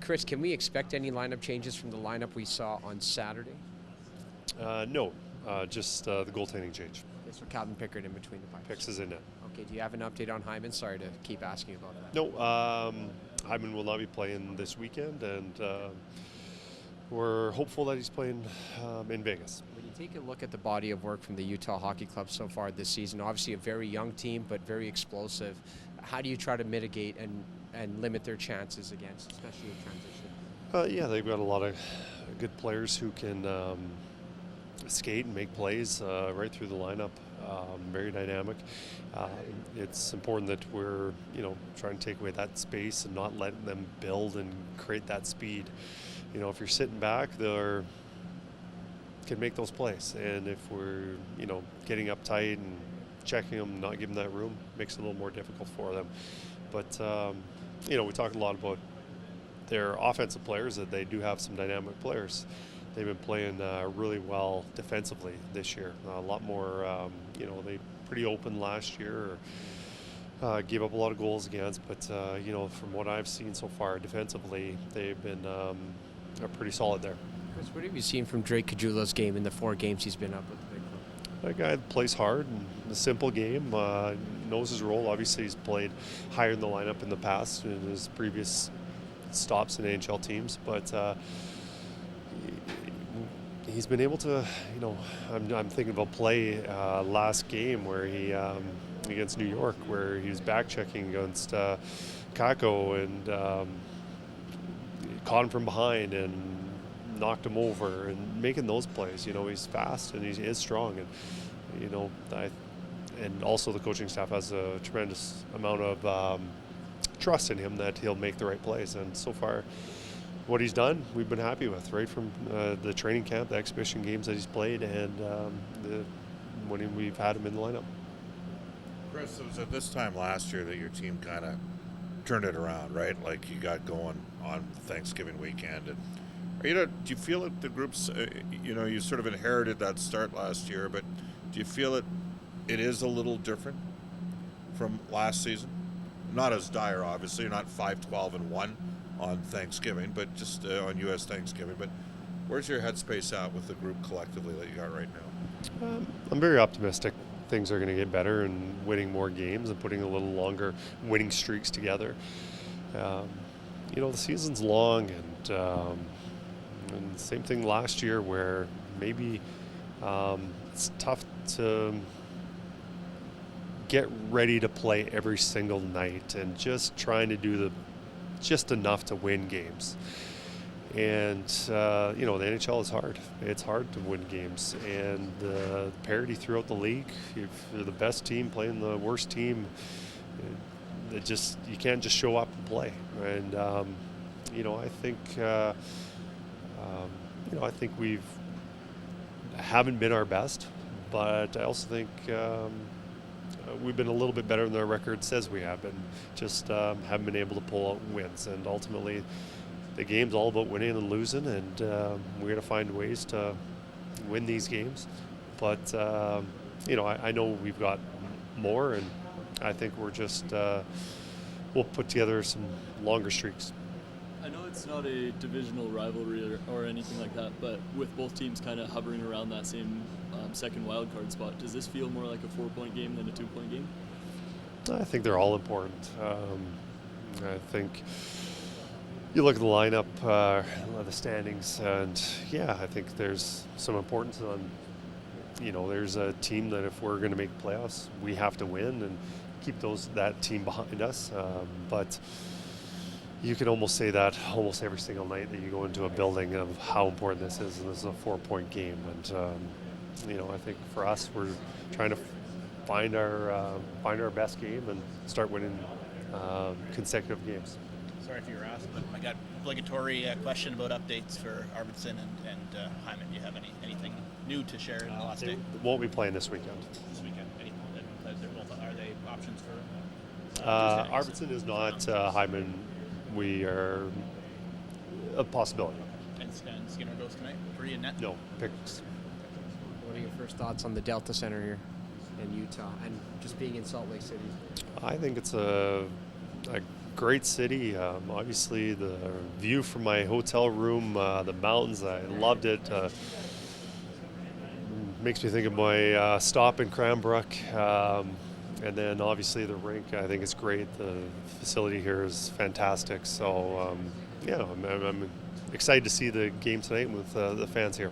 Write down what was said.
Kris, can we expect any lineup changes from the lineup we saw on Saturday? No, just the goaltending change. Okay, so Calvin Pickard in between the pipes. Picks is in net. Okay, do you have an update on Hyman? Sorry to keep asking about that. No, Hyman will not be playing this weekend, and we're hopeful that he's playing in Vegas. When you take a look at the body of work from the Utah Hockey Club so far this season, obviously a very young team, but very explosive. How do you try to mitigate and limit their chances against, especially in transition? Yeah, they've got a lot of good players who can skate and make plays right through the lineup. Very dynamic. It's important that we're, trying to take away that space and not letting them build and create that speed. If you're sitting back, they can make those plays, and if we're, getting uptight and checking them, not giving that room, makes it a little more difficult for them. But we talk a lot about their offensive players, that they do have some dynamic players. They've been playing really well defensively this year. A lot more, they pretty open last year. Gave up a lot of goals against, but from what I've seen so far defensively, they've been pretty solid there. Kris, what have you seen from Drake Caggiula's game in the 4 games he's been up with the big club? That guy plays hard and a simple game, knows his role. Obviously, he's played higher in the lineup in the past in his previous stops in NHL teams, but he's been able to, I'm thinking about play last game where he, against New York, where he was back checking against Kako and caught him from behind and knocked him over and making those plays. He's fast and he is strong, and and also the coaching staff has a tremendous amount of trust in him that he'll make the right plays. And so far, what he's done, we've been happy with, right from the training camp, the exhibition games that he's played, and when we've had him in the lineup. Kris, it was at this time last year that your team kind of turned it around, right? Like you got going on Thanksgiving weekend, and do you feel that the groups, you sort of inherited that start last year, but do you feel it is a little different from last season? Not as dire, obviously. You're not 5-12-1 on Thanksgiving, but just on U.S. Thanksgiving. But where's your headspace at with the group collectively that you got right now? I'm very optimistic. Things are going to get better and winning more games and putting a little longer winning streaks together. The season's long, and same thing last year where maybe it's tough to get ready to play every single night and just trying to do just enough to win games. And, the NHL is hard. It's hard to win games. And the parity throughout the league, if you're the best team playing the worst team, you can't just show up and play. And, I think, I think haven't been our best, but I also think we've been a little bit better than our record says we have been. Just haven't been able to pull out wins. And ultimately, the game's all about winning and losing, and we're going to find ways to win these games. But, I know we've got more, and I think we're just we'll put together some longer streaks. I know it's not a divisional rivalry or anything like that, but with both teams kind of hovering around that same second wildcard spot, does this feel more like a 4-point game than a 2-point game? I think they're all important. I think you look at the lineup, the standings, and I think there's some importance on, there's a team that if we're going to make playoffs, we have to win and keep that team behind us. But you can almost say that almost every single night that you go into a building of how important this is, and this is a 4-point game. And, I think for us, we're trying to find our best game and start winning consecutive games. Sorry if you were asked, but I got obligatory question about updates for Arvidsson and Hyman. Do you have anything new to share in the last day? Won't be playing this weekend. This weekend? Are they options for? Arvidsson is not. Hyman, we are a possibility. And Skinner goes tonight? 3 in net? No, picks. What are your first thoughts on the Delta Center here in Utah and just being in Salt Lake City? I think it's a great city. Obviously, the view from my hotel room, the mountains, I loved it. Makes me think of my stop in Cranbrook. And then obviously the rink, I think it's great. The facility here is fantastic. So, I'm excited to see the game tonight with the fans here.